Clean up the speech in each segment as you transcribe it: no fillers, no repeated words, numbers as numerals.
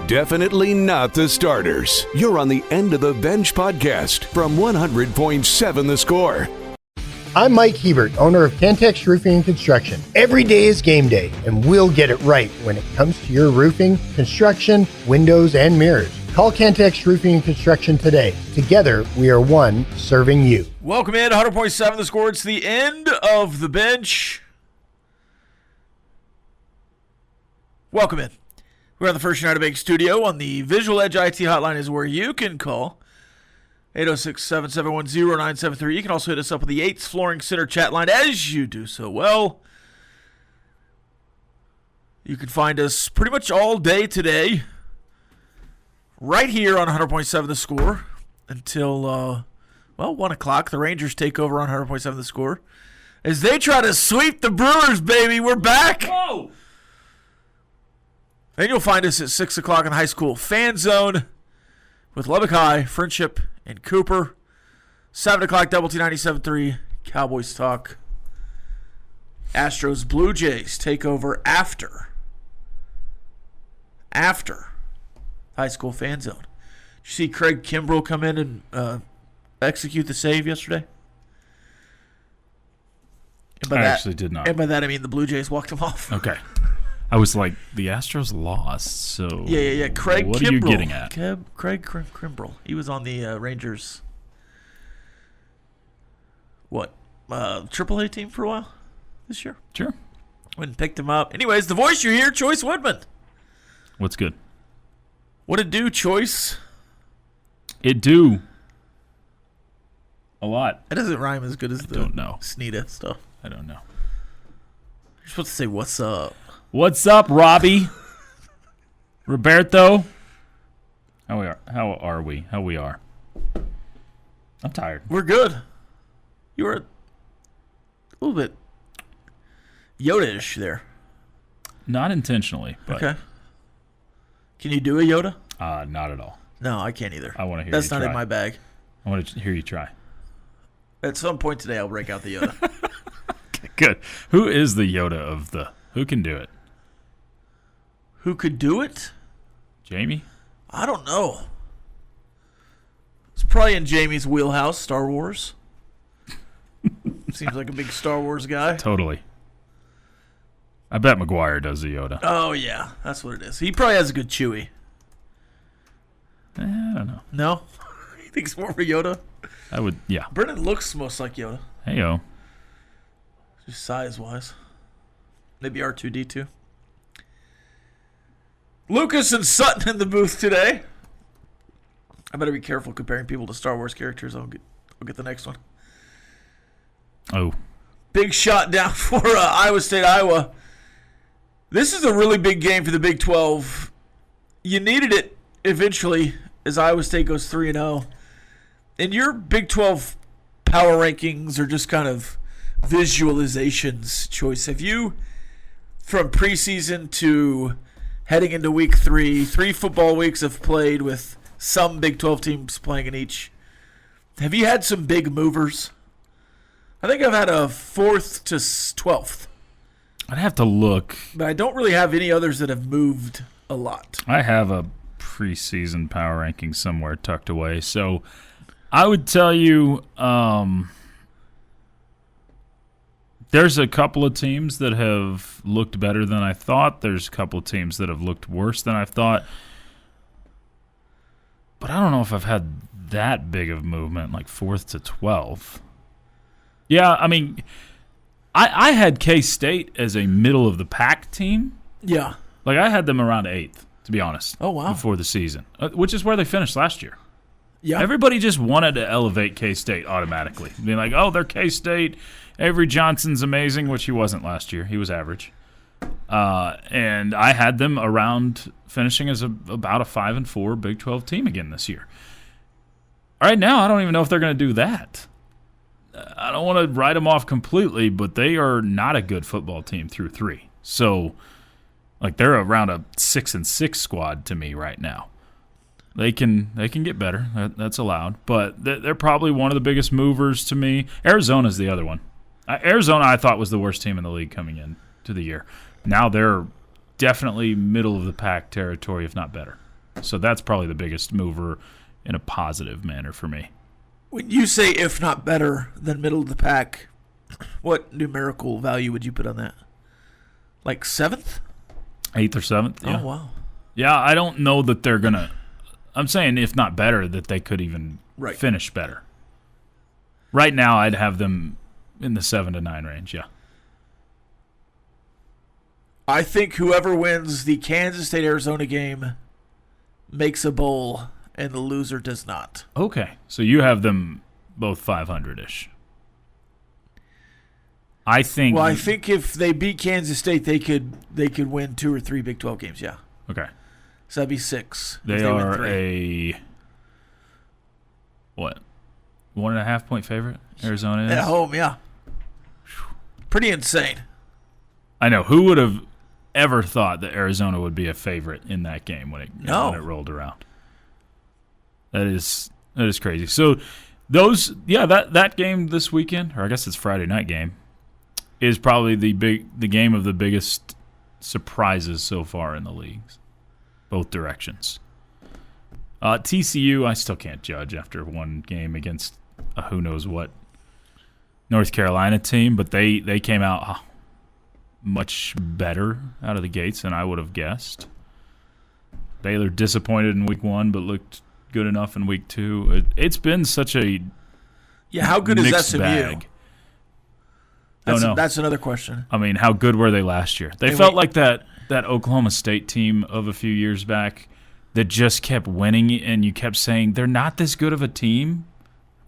Definitely not the starters. You're on the End of the Bench podcast from 100.7 The Score. I'm Mike Hebert, owner of Cantex Roofing and Construction. Every day is game day, and we'll get it right when it comes to your roofing, construction, windows, and mirrors. Call Cantex Roofing and Construction today. Together, we are one serving you. Welcome in, 100.7 The Score. It's the End of the Bench. Welcome in. We're on the First United Bank studio on the Visual Edge IT hotline is where you can call 806-771-0973. You can also hit us up with the Yates Flooring Center chat line as you do so well. You can find us pretty much all day today right here on 100.7 The Score until, 1 o'clock. The Rangers take over on 100.7 The Score as they try to sweep the Brewers, baby. We're back. Whoa! Then you'll find us at 6 o'clock in the high school fan zone with Lubbock High, Friendship, and Cooper. 7 o'clock, Double T 97.3, Cowboys Talk. Astros Blue Jays take over after high school fan zone. Did you see Craig Kimbrell come in and execute the save yesterday? I actually did not. And by that I mean the Blue Jays walked him off. Okay. I was like, the Astros lost, so Yeah. Craig what Kimbrell. Are you getting at? Craig Kimbrell. He was on the Rangers, AAA team for a while this year. Sure. Went and picked him up. Anyways, the voice you hear, Chois Woodman. What's good? What it do, Choice? It do. A lot. It doesn't rhyme as good as the don't know. Sneeda stuff. I don't know. You're supposed to say, what's up? What's up, Robbie? Roberto? How are we? How we are? I'm tired. We're good. You were a little bit Yoda-ish there. Not intentionally, but okay. Can you do a Yoda? not at all. No, I can't either. I want to hear That's you not try. in my bag. I want to hear you try. At some point today, I'll break out the Yoda. Okay, good. Who is the Yoda of the... Who can do it? Who could do it? Jamie? I don't know. It's probably in Jamie's wheelhouse, Star Wars. Seems like a big Star Wars guy. Totally. I bet McGuire does the Yoda. Oh, yeah. That's what it is. He probably has a good Chewie. I don't know. No? He thinks more of a Yoda? I would, yeah. Brennan looks most like Yoda. Hey-yo. Just size-wise. Maybe R2-D2. Lucas and Sutton in the booth today. I better be careful comparing people to Star Wars characters. I'll get the next one. Oh. Big shot down for Iowa State, Iowa. This is a really big game for the Big 12. You needed it eventually as Iowa State goes 3-0. And your Big 12 power rankings are just kind of visualizations, Choice. Have you, from preseason to heading into week 3 football weeks have played with some Big 12 teams playing in each. Have you had some big movers? I think I've had a 4th to 12th. I'd have to look. But I don't really have any others that have moved a lot. I have a preseason power ranking somewhere tucked away. So I would tell you there's a couple of teams that have looked better than I thought. There's a couple of teams that have looked worse than I thought. But I don't know if I've had that big of movement, like 4th to 12th. Yeah, I mean, I had K-State as a middle-of-the-pack team. Yeah. Like, I had them around 8th, to be honest. Oh, wow. Before the season, which is where they finished last year. Yeah. Everybody just wanted to elevate K-State automatically. Being like, oh, they're K-State. Avery Johnson's amazing, which he wasn't last year. He was average. And I had them around finishing as about a 5-4 Big 12 team again this year. Right now, I don't even know if they're going to do that. I don't want to write them off completely, but they are not a good football team through 3. So, like, they're around a 6-6 squad to me right now. They can get better. That's allowed. But they're probably one of the biggest movers to me. Arizona's the other one. Arizona, I thought, was the worst team in the league coming into the year. Now they're definitely middle-of-the-pack territory, if not better. So that's probably the biggest mover in a positive manner for me. When you say if not better than middle of the pack, what numerical value would you put on that? Like 7th? 8th or 7th, yeah. Oh, wow. Yeah, I don't know that they're going to – I'm saying if not better, that they could even finish better. Right now, I'd have them in the 7 to 9 range, yeah. I think whoever wins the Kansas State-Arizona game makes a bowl, and the loser does not. Okay, so you have them both 500-ish. I think if they beat Kansas State, they could win 2 or 3 Big 12 games, yeah. Okay. So that'd be 6. They are a, what, 1.5-point favorite, Arizona is? At home, yeah. Pretty insane. I know. Who would have ever thought that Arizona would be a favorite in that game when it rolled around? That is crazy. So that game this weekend, or I guess it's Friday night game, is probably the game of the biggest surprises so far in the leagues, both directions. TCU, I still can't judge after one game against a who knows what North Carolina team, but they came out much better out of the gates than I would have guessed. Baylor disappointed in week 1, but looked good enough in week 2. It's been such a how good is SMU? Bag. That's another question. I mean, how good were they last year? They felt like that Oklahoma State team of a few years back that just kept winning, and you kept saying they're not this good of a team.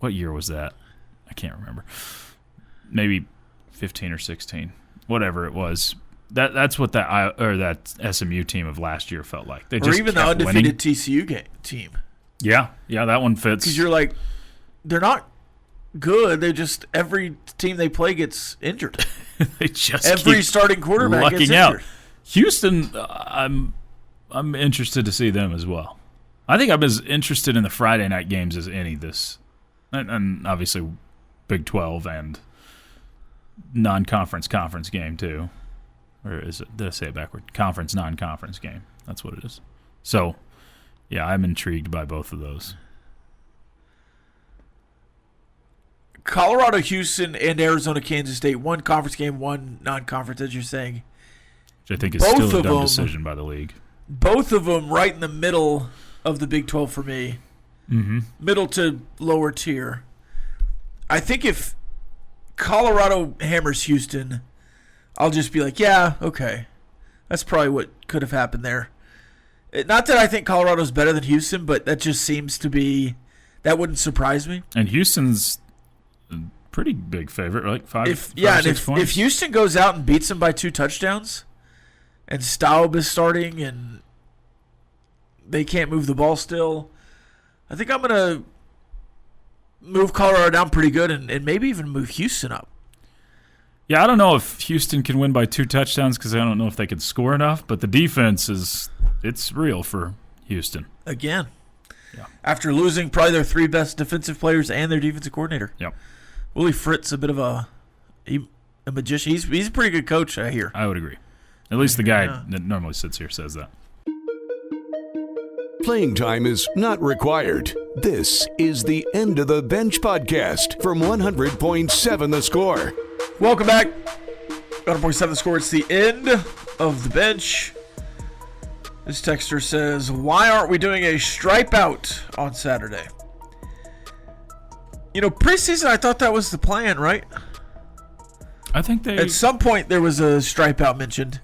What year was that? I can't remember. Maybe 15 or 16. Whatever it was, that's what that SMU team of last year felt like. They just even the undefeated TCU team. Yeah, that one fits. Because you're like, they're not good. They just every team they play gets injured. They just every starting quarterback gets injured. Out. Houston, I'm interested to see them as well. I think I'm as interested in the Friday night games as any this, and obviously Big 12 and non-conference conference game too, or is it? Did I say it backward? Conference non-conference game. That's what it is. So, yeah, I'm intrigued by both of those. Colorado, Houston, and Arizona, Kansas State. One conference game, one non-conference, as you're saying. Which I think is still a dumb decision by the league. Both of them right in the middle of the Big 12 for me. Mm-hmm. Middle to lower tier. I think if Colorado hammers Houston, I'll just be like, yeah, okay. That's probably what could have happened there. Not that I think Colorado's better than Houston, but that just seems to be – that wouldn't surprise me. And Houston's a pretty big favorite, like 5 or 6 points. If Houston goes out and beats them by 2 touchdowns and Staub is starting and they can't move the ball still, I think I'm going to – move Colorado down pretty good and maybe even move Houston up. Yeah, I don't know if Houston can win by 2 touchdowns because I don't know if they can score enough, but the defense it's real for Houston. Again. Yeah. After losing probably their 3 best defensive players and their defensive coordinator. Yep. Willie Fritz, a bit of a magician. He's a pretty good coach, I hear. I would agree. At least the guy that normally sits here says that. Playing time is not required. This is the End of the Bench podcast from 100.7 The Score. Welcome back. 100.7 The Score. It's the end of the bench. This texter says, why aren't we doing a stripe out on Saturday? Preseason, I thought that was the plan, right? I think at some point there was a stripe out mentioned,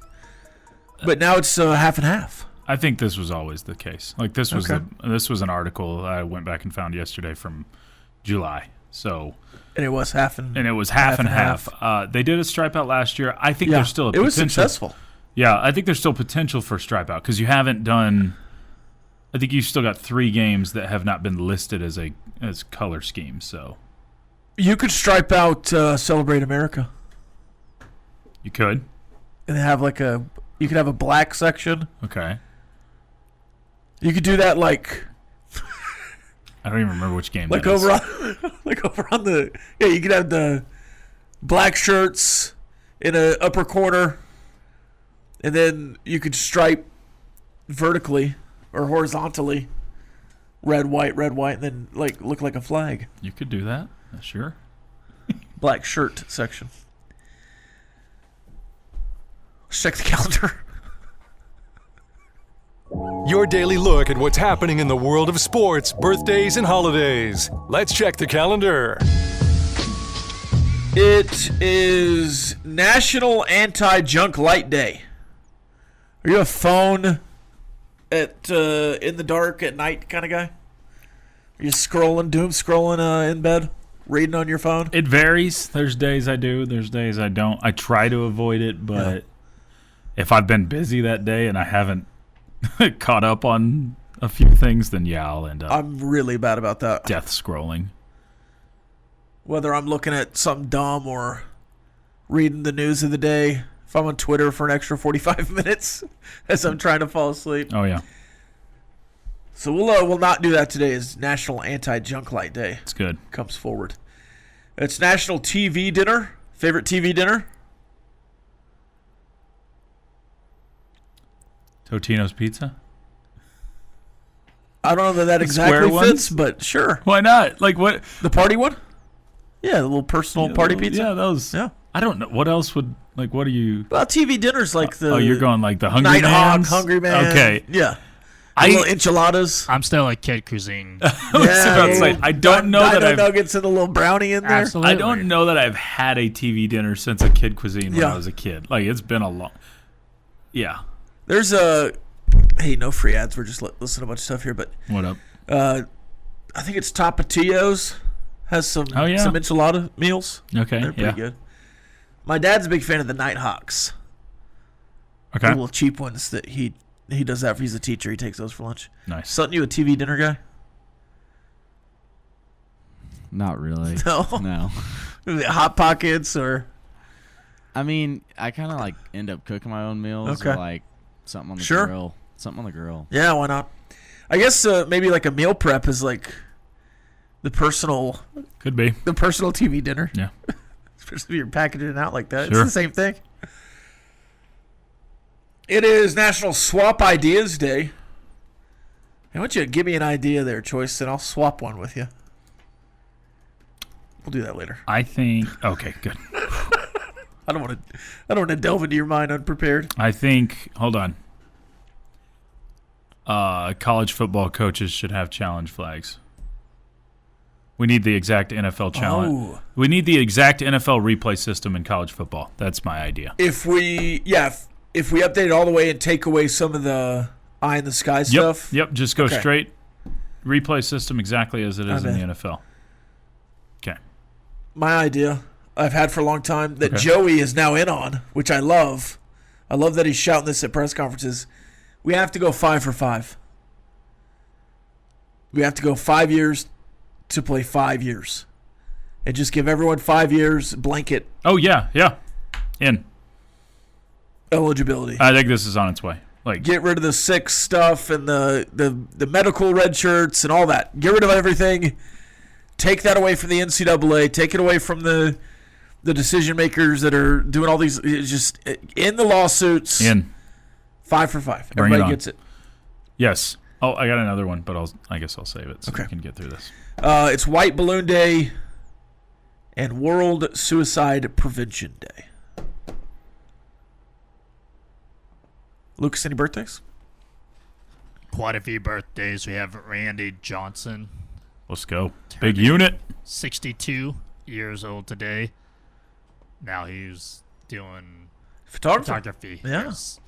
but now it's half and half. I think this was always the case. Like this was this was an article I went back and found yesterday from July. So and it was half and half. They did a stripe out last year. I think there's still a potential. It was successful. Yeah, I think there's still potential for stripe out because you haven't done. I think you've still got 3 games that have not been listed as color schemes. So you could stripe out Celebrate America. You could, and have you could have a black section. Okay. You could do that like I don't even remember which game like over on the you could have the black shirts in a upper corner, and then you could stripe vertically or horizontally. Red, white, and then like look like a flag. You could do that. Sure. Black shirt section. Let's check the calendar. Your daily look at what's happening in the world of sports, birthdays, and holidays. Let's check the calendar. It is National Anti-Junk Light Day. Are you a phone at in the dark at night kind of guy? Are you doom scrolling in bed, reading on your phone? It varies. There's days I do. There's days I don't. I try to avoid it, but if I've been busy that day and I haven't caught up on a few things, then I'll end up. I'm really bad about that. Death scrolling. Whether I'm looking at something dumb or reading the news of the day, if I'm on Twitter for an extra 45 minutes as I'm trying to fall asleep. Oh yeah. So we'll not do that today. Is National Anti-Junk Light Day. It's good. Comes forward. It's National TV Dinner. Favorite TV dinner? Totino's Pizza? I don't know that exactly Square fits, but sure. Why not? Like what? The party one? Yeah, the little personal party pizza. Yeah, those. Yeah. I don't know. What else would, like, what do you... Well, TV dinners like the... Oh, you're going like the Hungry Nighthawk, Man's? Hungry Man. Okay. Yeah. Little enchiladas. I'm still a kid cuisine. I was about to say, I don't know that I've... nuggets and a little brownie in there. Absolutely. I don't know that I've had a TV dinner since a kid cuisine when I was a kid. Like, it's been a long... Yeah. There's a... Hey, no free ads. We're just listening to a bunch of stuff here, but... What up? I think it's Tapatio's. Has some some enchilada meals. Okay, They're pretty good. My dad's a big fan of the Nighthawks. Okay. The little cheap ones that he does that. He's a teacher. He takes those for lunch. Nice. Sutton, you a TV dinner guy? Not really. No. Hot Pockets or... I mean, I kind of like end up cooking my own meals. Okay. Or like something on the grill. Something on the grill. Yeah, why not? I guess maybe like a meal prep is like the personal... Could be. The personal TV dinner. Yeah. Especially if you're packaging it out like that. Sure. It's the same thing. It is National Swap Ideas Day. I want you to give me an idea there, Choice, and I'll swap one with you. We'll do that later. I think... Okay, good. I don't want to delve into your mind unprepared. I think... Hold on. College football coaches should have challenge flags. We need the exact NFL challenge. Oh. We need the exact NFL replay system in college football. That's my idea. If we update it all the way and take away some of the eye in the sky stuff. Yep. Just go straight replay system exactly as it is in the NFL. Okay. My idea I've had for a long time that Joey is now in on, which I love. I love that he's shouting this at press conferences. We have to go 5 for 5. We have to go 5 years to play 5 years. And just give everyone 5 years blanket. Oh, yeah. In. Eligibility. I think this is on its way. Like, get rid of the sick stuff and the medical red shirts and all that. Get rid of everything. Take that away from the NCAA. Take it away from the decision makers that are doing all these. Just in the lawsuits. In. 5 for 5. Bring Everybody gets it. Yes. Oh, I got another one, but I guess I'll save it so we can get through this. It's White Balloon Day and World Suicide Prevention Day. Lucas, any birthdays? Quite a few birthdays. We have Randy Johnson. Let's go. Big unit. 62 years old today. Now he's doing photography. Yeah. Yes.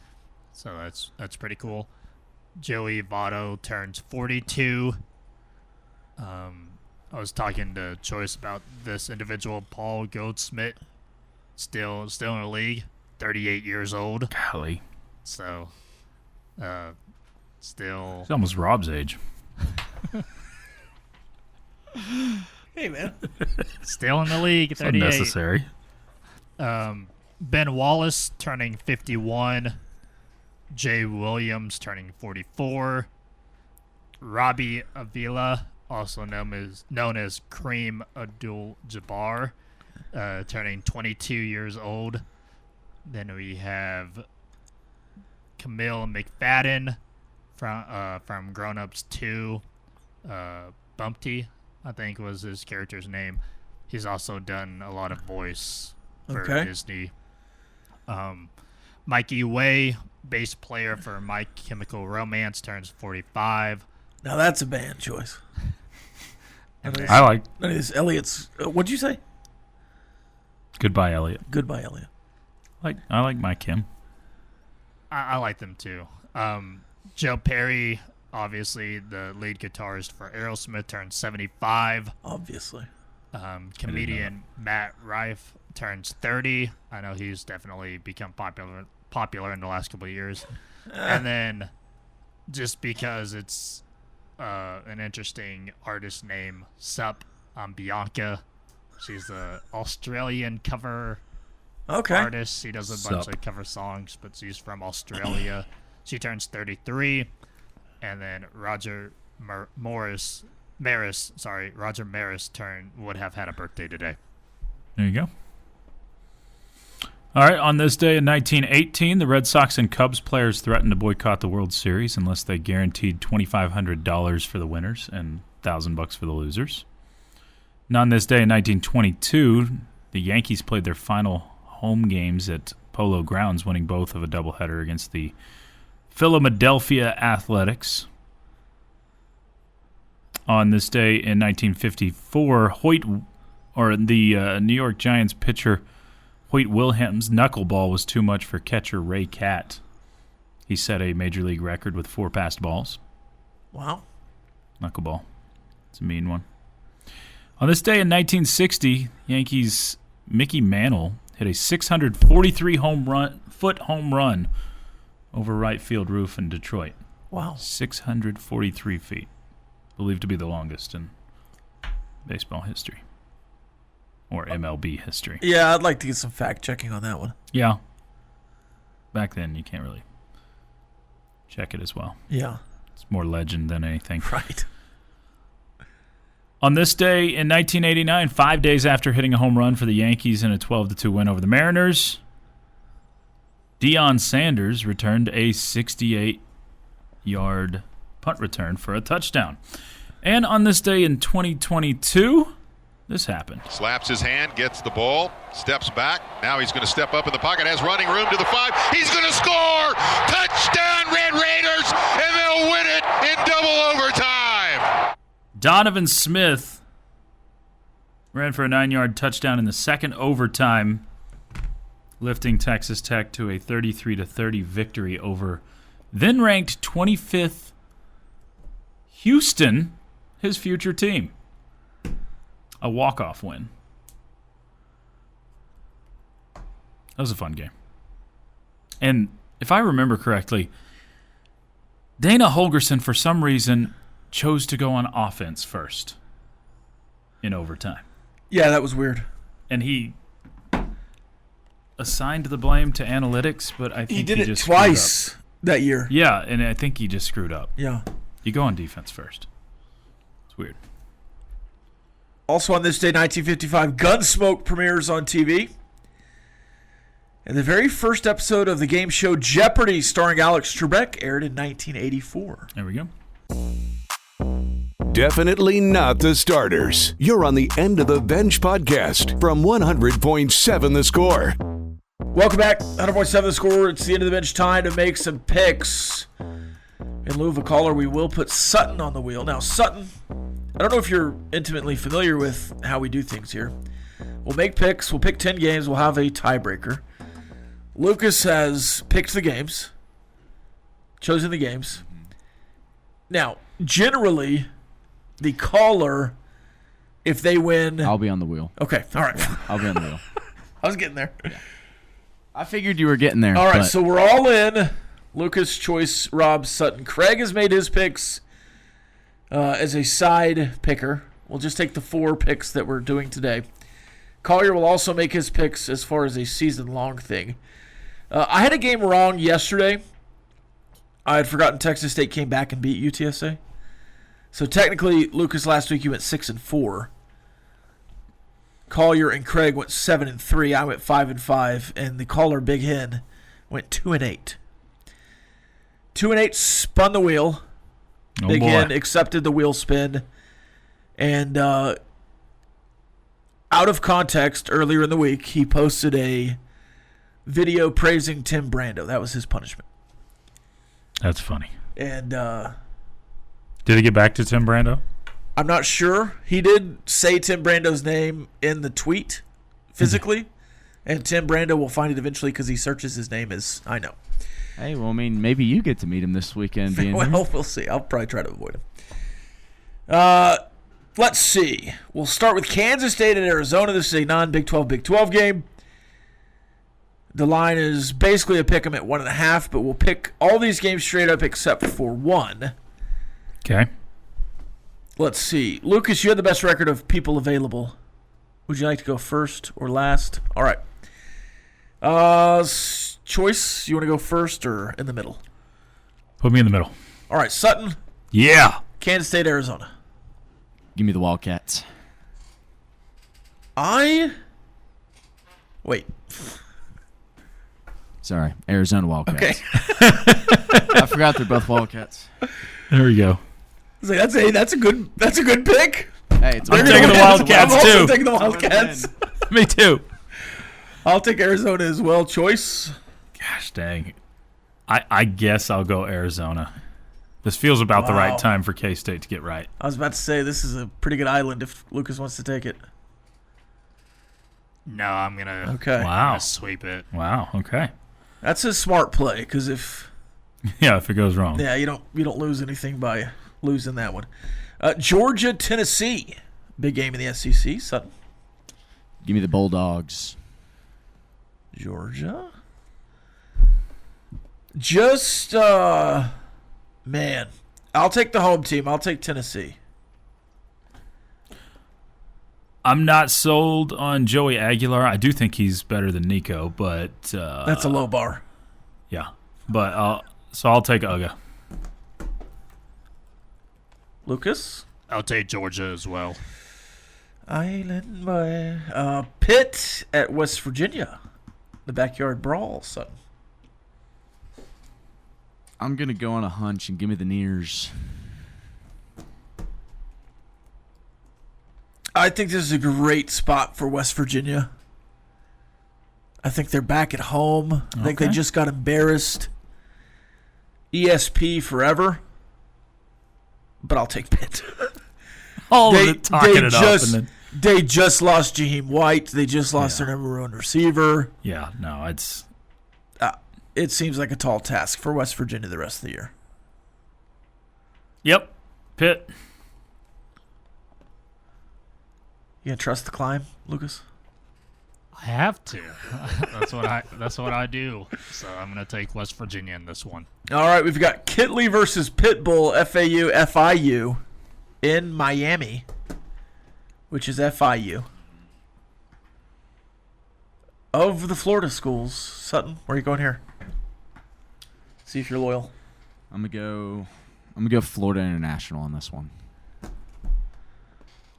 So that's pretty cool. Joey Votto turns 42. I was talking to Choice about this individual, Paul Goldsmith, still in the league, 38 years old. Golly. So, still. He's almost Rob's age. Hey, man. Still in the league, 38. Unnecessary. Ben Wallace turning 51. Jay Williams turning 44. Robbie Avila, also known as Kareem Abdul-Jabbar, turning 22 years old. Then we have Camille McFadden, from Grown Ups 2. Bumpty, I think was his character's name. He's also done a lot of voice for Disney. Mikey Way, bass player for My Chemical Romance, turns 45. Now that's a band choice. I like. None of this Elliot's. What'd you say? Goodbye, Elliot. Goodbye, Elliot. I like my Kim. I like them too. Joe Perry, obviously the lead guitarist for Aerosmith, turns 75. Obviously. Comedian Matt Rife turns 30. I know he's definitely become popular in the last couple of years. And then, just because it's an interesting artist name, Sup, Bianca. She's an Australian cover artist. She does a bunch of cover songs, but she's from Australia. She turns 33. And then Roger Maris would have had a birthday today. There you go. All right, on this day in 1918, the Red Sox and Cubs players threatened to boycott the World Series unless they guaranteed $2,500 for the winners and $1,000 for the losers. And on this day in 1922, the Yankees played their final home games at Polo Grounds, winning both of a doubleheader against the Philadelphia Athletics. On this day in 1954, the New York Giants pitcher Hoyt Wilhelm's knuckleball was too much for catcher Ray Catt. He set a major league record with 4 passed balls. Wow. Knuckleball. It's a mean one. On this day in 1960, Yankees' Mickey Mantle hit a 643-foot home run over right field roof in Detroit. Wow. 643 feet. Believed to be the longest in baseball history. Or MLB history. Yeah, I'd like to get some fact-checking on that one. Yeah. Back then, you can't really check it as well. Yeah. It's more legend than anything. Right. On this day in 1989, 5 days after hitting a home run for the Yankees in a 12-2 win over the Mariners, Deion Sanders returned a 68-yard punt return for a touchdown. And on this day in 2022, this happened. Slaps his hand, gets the ball, steps back. Now he's going to step up in the pocket, has running room to the 5. He's going to score! Touchdown, Red Raiders, and they'll win it in double overtime. Donovan Smith ran for a 9-yard touchdown in the second overtime, lifting Texas Tech to a 33-30 victory over then-ranked 25th Houston, his future team. A walk-off win. That was a fun game. And if I remember correctly, Dana Holgerson, for some reason, chose to go on offense first in overtime. Yeah, that was weird. And he assigned the blame to analytics, but I think he did it just twice that year. Yeah, and I think he just screwed up. Yeah. You go on defense first. It's weird. Also on this day, 1955, Gunsmoke premieres on TV. And the very first episode of the game show Jeopardy, starring Alex Trebek, aired in 1984. There we go. Definitely not the starters. You're on the End of the Bench podcast from 100.7 The Score. Welcome back. 100.7 The Score. It's the end of the bench time to make some picks. In lieu of a caller, we will put Sutton on the wheel. Now, Sutton, I don't know if you're intimately familiar with how we do things here. We'll make picks. We'll pick 10 games. We'll have a tiebreaker. Lucas has picked the games, chosen the games. Now, generally, the caller, if they win... I'll be on the wheel. Okay, all right. I'll be on the wheel. I was getting there. Yeah. I figured you were getting there. All right, so we're all in. Lucas, Choice, Rob, Sutton. Craig has made his picks as a side picker. We'll just take the 4 picks that we're doing today. Collier will also make his picks as far as a season-long thing. I had a game wrong yesterday. I had forgotten Texas State came back and beat UTSA. So technically, Lucas, last week you went 6-4. Collier and Craig went 7-3. I went 5-5, and the caller Big Hen went 2-8. 2-8 spun the wheel. Oh, Again, boy. accepted the wheel spin. And out of context, earlier in the week, he posted a video praising Tim Brando. That was his punishment. That's funny. And Did he get back to Tim Brando? I'm not sure. He did say Tim Brando's name in the tweet physically. And Tim Brando will find it eventually because he searches his name as I know. Hey, well, I mean, maybe you get to meet him this weekend. Being here. Well, we'll see. I'll probably try to avoid him. Let's see. We'll start with Kansas State at Arizona. This is a non-Big 12, Big 12 game. The line is basically a pick 'em at 1.5, but we'll pick all these games straight up except for one. Okay. Let's see. Lucas, you had the best record of people available. Would you like to go first or last? All right. Choice, you want to go first or in the middle? Put me in the middle. All right, Sutton, Yeah. Kansas State, Arizona. Give me the Wildcats. Wait. Sorry, Arizona Wildcats. Okay. I forgot they're both Wildcats. There we go. I was like, that's a good pick. Hey, it's I'm a taking the Wildcats, I'm also too. taking the Wildcats. Me too. I'll take Arizona as well. Choice. Gosh dang. I guess I'll go Arizona. This feels about the Wow. right time for K-State to get right. I was about to say this is a pretty good island if Lucas wants to take it. No, I'm gonna Okay. Wow. sweep it. Wow. Okay. That's a smart play because if Yeah, if it goes wrong. you don't lose anything by losing that one. Georgia, Tennessee, big game in the SEC. Sutton. Give me the Bulldogs. Georgia. Just man, I'll take the home team. I'll take Tennessee. I'm not sold on Joey Aguilar. I do think he's better than Nico, but That's a low bar. yeah. But I'll take Uga. Lucas. I'll take Georgia as well. Island boy. Pitt at West Virginia. The backyard brawl, Sutton. I'm going to go on a hunch and give me the Nears. I think this is a great spot for West Virginia. I think they're back at home. I think they Okay. just got embarrassed. ESP forever. But I'll take Pitt. All of it talking it up. And then, They just lost Jaheim White. They just lost their number one receiver. yeah, no, it's It seems like a tall task for West Virginia the rest of the year. yep. Pitt. You gonna trust the climb, Lucas? I have to. That's what I do. So I'm gonna take West Virginia in this one. All right, we've got Kitley versus Pitbull, FAU, FIU, in Miami, which is FIU. Of the Florida schools, Sutton, where are you going here? See if you're loyal. I'm gonna go Florida International on this one.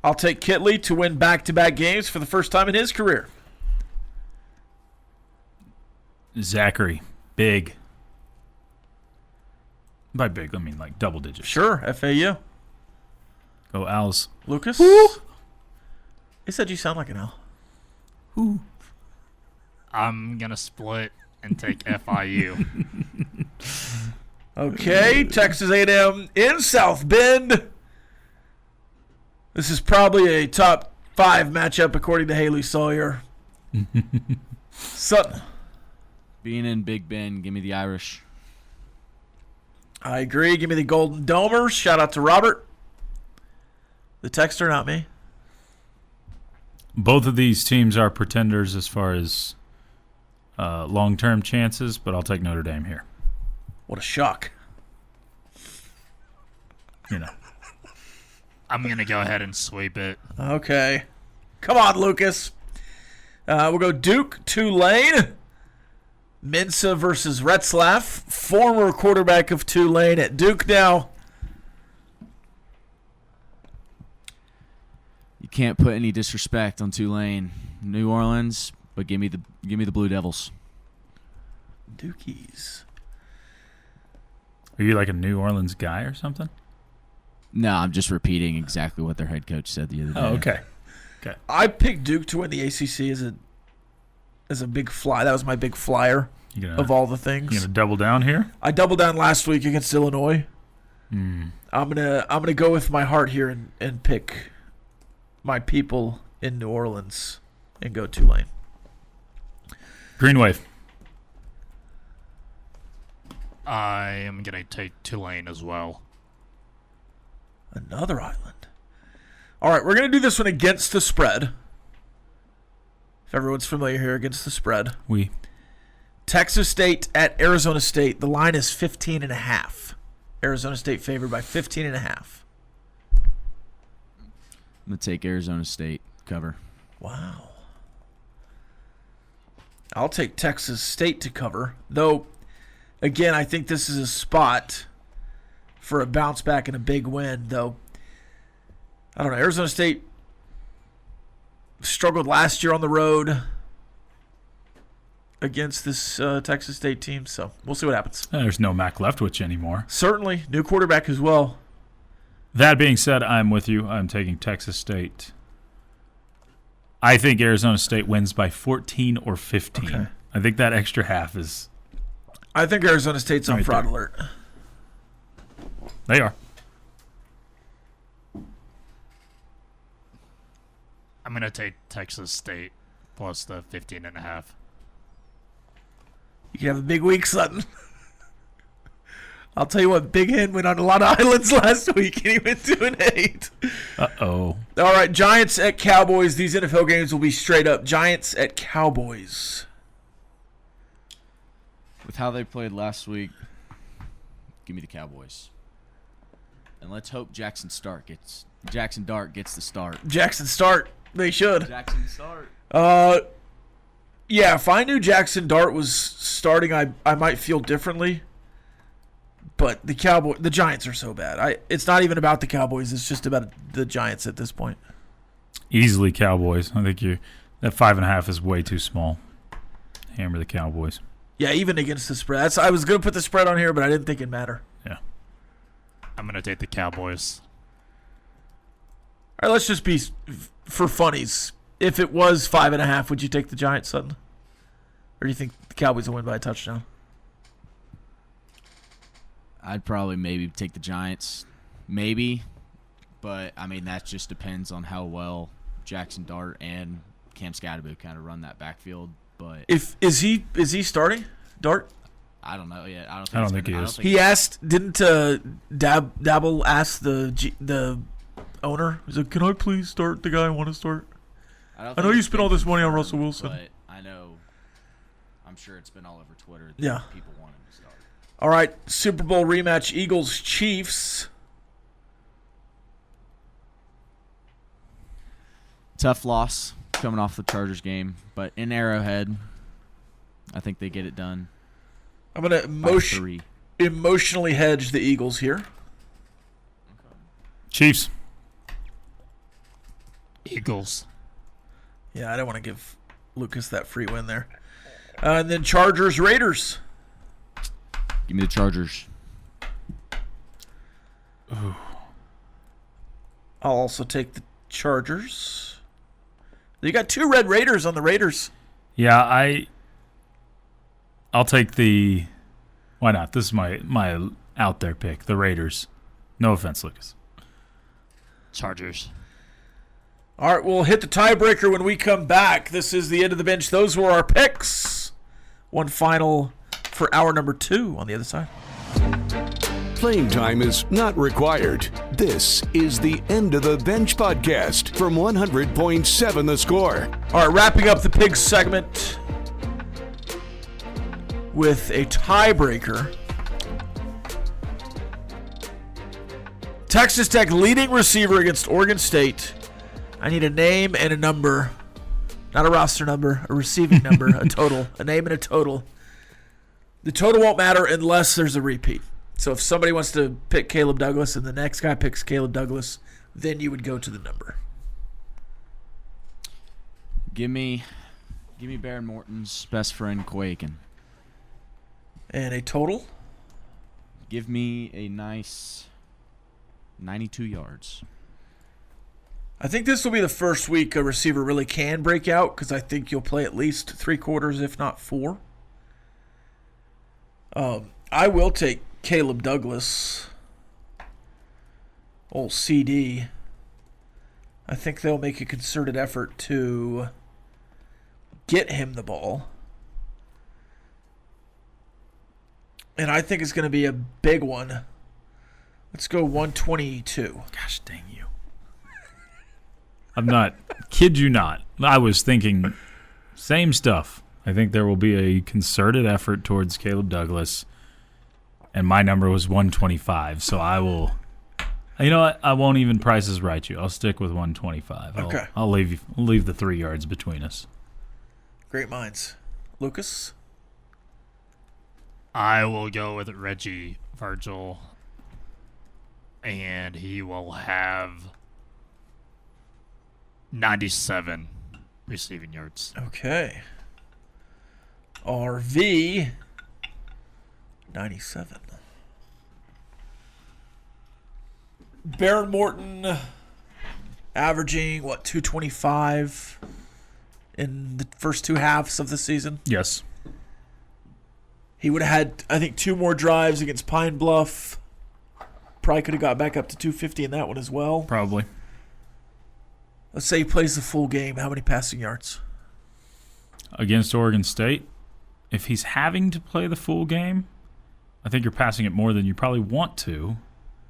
I'll take Kitley to win back-to-back games for the first time in his career. Zachary. Big. By big, I mean like double digits. Sure, FAU. Go Owls. Lucas? He said you sound like an owl. I'm gonna split and take FIU. Okay, Texas A&M in South Bend. This is probably a top 5 matchup according to Haley Sawyer. Sutton. Being in Big Ben, give me the Irish. I agree. Give me the Golden Domers. Shout out to Robert. The texter, not me. Both of these teams are pretenders as far as long-term chances, but I'll take Notre Dame here. What a shock. You know. I'm gonna go ahead and sweep it. Okay. Come on, Lucas. We'll go Duke, Tulane. Mensa versus Retzlaff. Former quarterback of Tulane at Duke now. You can't put any disrespect on Tulane, New Orleans, but give me the Blue Devils. Dukies. Are you like a New Orleans guy or something? No, I'm just repeating exactly what their head coach said the other day. Oh, okay. I picked Duke to win the ACC as a big fly. That was my big flyer of all the things. You gonna double down here? I doubled down last week against Illinois. Hmm. I'm gonna go with my heart here and pick my people in New Orleans and go Tulane. Green Wave. I am going to take Tulane as well. Another island. All right, we're going to do this one against the spread. If everyone's familiar here, against the spread. Texas State at Arizona State. The line is 15.5. Arizona State favored by 15.5. I'm going to take Arizona State cover. Wow. I'll take Texas State to cover. Though, again, I think this is a spot for a bounce back and a big win, though. I don't know. Arizona State struggled last year on the road against this Texas State team, so we'll see what happens. There's no Mac Leftwich anymore. Certainly. New quarterback as well. That being said, I'm with you. I'm taking Texas State. I think Arizona State wins by 14 or 15. Okay. I think that extra half is... I think Arizona State's on fraud alert. They are. I'm going to take Texas State plus the 15.5. You can have a big week, Sutton. I'll tell you what, Big Hen went on a lot of islands last week, and he went 2-8. Uh-oh. All right, Giants at Cowboys. These NFL games will be straight up. Giants at Cowboys. With how they played last week, give me the Cowboys. And let's hope Jackson Dart gets the start. Jackson Start. They should. Jackson Start. Yeah, if I knew Jackson Dart was starting, I might feel differently. But the Giants are so bad. It's not even about the Cowboys. It's just about the Giants at this point. Easily Cowboys. I think that 5.5 is way too small. Hammer the Cowboys. Yeah, even against the spread. I was going to put the spread on here, but I didn't think it'd matter. Yeah. I'm going to take the Cowboys. All right, let's just be for funnies. If it was 5.5, would you take the Giants, Sutton? Or do you think the Cowboys will win by a touchdown? I'd probably maybe take the Giants. Maybe. But, I mean, that just depends on how well Jackson Dart and Cam Scatterbo kind of run that backfield. But is he starting, Dart? I don't know yet. I don't think he is. He asked, didn't Dabble ask the owner? He's like, "Can I please start the guy I want to start?" I know you spent all this money on Russell Wilson. But I know, I'm sure it's been all over Twitter that yeah. People want him to start. All right, Super Bowl rematch, Eagles-Chiefs. Tough loss coming off the Chargers game, but in Arrowhead, I think they get it done. I'm going to emotionally hedge the Eagles here. Chiefs. Eagles. Yeah, I don't want to give Lucas that free win there. And then Chargers-Raiders. Give me the Chargers. Ooh. I'll also take the Chargers. You got two Red Raiders on the Raiders. Yeah, I'll take the... Why not? This is my out there pick, the Raiders. No offense, Lucas. Chargers. All right, we'll hit the tiebreaker when we come back. This is the end of the bench. Those were our picks. One final for hour number 2 on the other side. Playing time is not required. This is the End of the Bench podcast from 100.7 The Score. All right, wrapping up the Pigs segment with a tiebreaker. Texas Tech leading receiver against Oregon State. I need a name and a number. Not a roster number, a receiving number, a total. A name and a total. The total won't matter unless there's a repeat. So if somebody wants to pick Caleb Douglas and the next guy picks Caleb Douglas, then you would go to the number. Give me Baron Morton's best friend, Quakin. And a total? Give me a nice 92 yards. I think this will be the first week a receiver really can break out because I think you'll play at least 3 quarters, if not 4. I will take Caleb Douglas, old CD. I think they'll make a concerted effort to get him the ball. And I think it's going to be a big one. Let's go 122. Gosh dang you. I'm not, kid you not. I was thinking same stuff. I think there will be a concerted effort towards Caleb Douglas. And my number was 125. So I will, you know what? I won't even Prices Right you. I'll stick with 125. Okay. I'll leave the 3 yards between us. Great minds. Lucas? I will go with Reggie Virgil, and he will have 97 receiving yards. Okay. RV, 97. Baron Morton averaging, 225 in the first 2 halves of the season? Yes. He would have had, I think, 2 more drives against Pine Bluff. Probably could have got back up to 250 in that one as well. Probably. Let's say he plays the full game. How many passing yards? Against Oregon State, if he's having to play the full game, I think you're passing it more than you probably want to.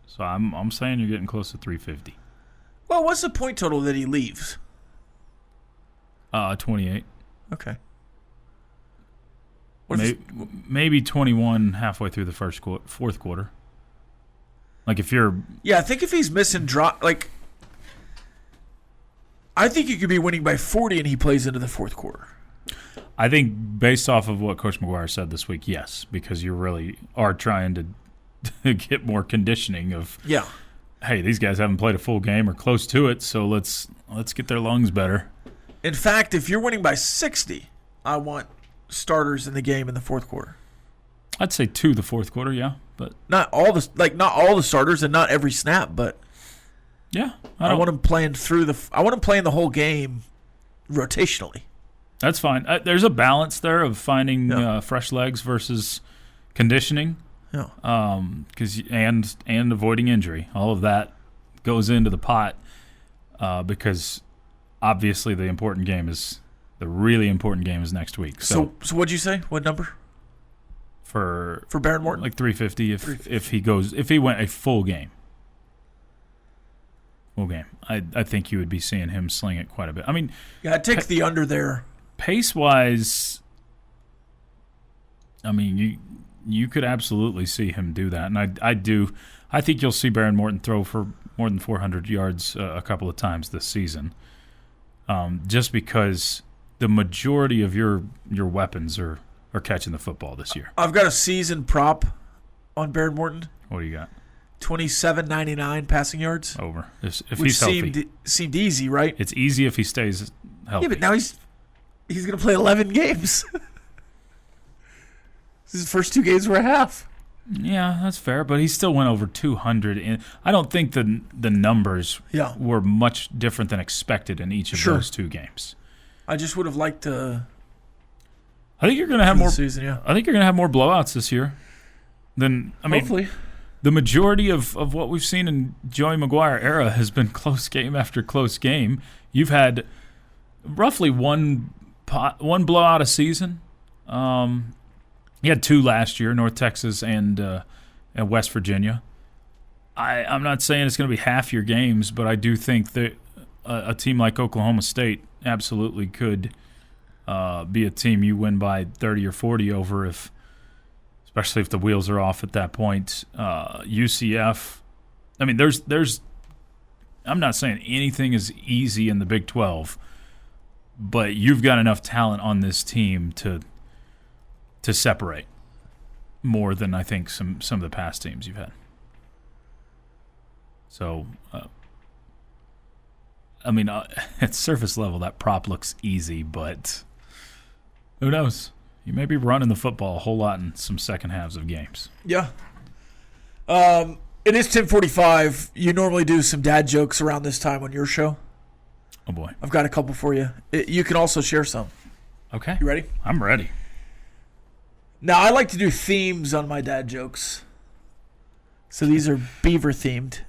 So I'm saying you're getting close to 350. Well, what's the point total that he leaves? 28. Okay. Maybe 21 halfway through the fourth quarter. Like if you're... Yeah, I think if he's missing I think you could be winning by 40 and he plays into the fourth quarter. I think based off of what Coach McGuire said this week, yes, because you really are trying to get more conditioning of, hey, these guys haven't played a full game or close to it, so let's get their lungs better. In fact, if you're winning by 60, I want starters in the game in the fourth quarter. I'd say to the fourth quarter, yeah, but not all the starters and not every snap, but yeah, I want them playing I want them playing the whole game rotationally. That's fine. There's a balance there of finding fresh legs versus conditioning. Yeah. And avoiding injury. All of that goes into the pot because obviously the really important game is next week. So what'd you say? What number? For Baron Morton? Like 350 if he went a full game. Full game. I think you would be seeing him sling it quite a bit. I mean, yeah, I'd take the under there. Pace-wise, I mean, you could absolutely see him do that. And I do. I think you'll see Baron Morton throw for more than 400 yards a couple of times this season. Just because the majority of your weapons are catching the football this year. I've got a season prop on Baron Morton. What do you got? 27.99 passing yards. Over. If which he's healthy. Seemed easy, right? It's easy if he stays healthy. Yeah, but now he's going to play 11 games. His first 2 games were a half. Yeah, that's fair, but he still went over 200. I don't think the numbers were much different than expected in each of those 2 games. I just would have liked to. I think you're going to have more season, yeah. I think you're going to have more blowouts this year than hopefully. The majority of what we've seen in Joey McGuire era has been close game after close game. You've had roughly one blowout a season. You had 2 last year, North Texas and West Virginia. I'm not saying it's going to be half your games, but I do think that a team like Oklahoma State absolutely could be a team you win by 30 or 40 over, especially if the wheels are off at that point. UCF, I mean, there's. I'm not saying anything is easy in the Big 12, but you've got enough talent on this team to separate more than I think some of the past teams you've had. So, I mean, at surface level, that prop looks easy, but who knows? You may be running the football a whole lot in some second halves of games. Yeah. It is 10:45. You normally do some dad jokes around this time on your show. Oh, boy. I've got a couple for you. You can also share some. Okay. You ready? I'm ready. Now, I like to do themes on my dad jokes. So these are beaver themed.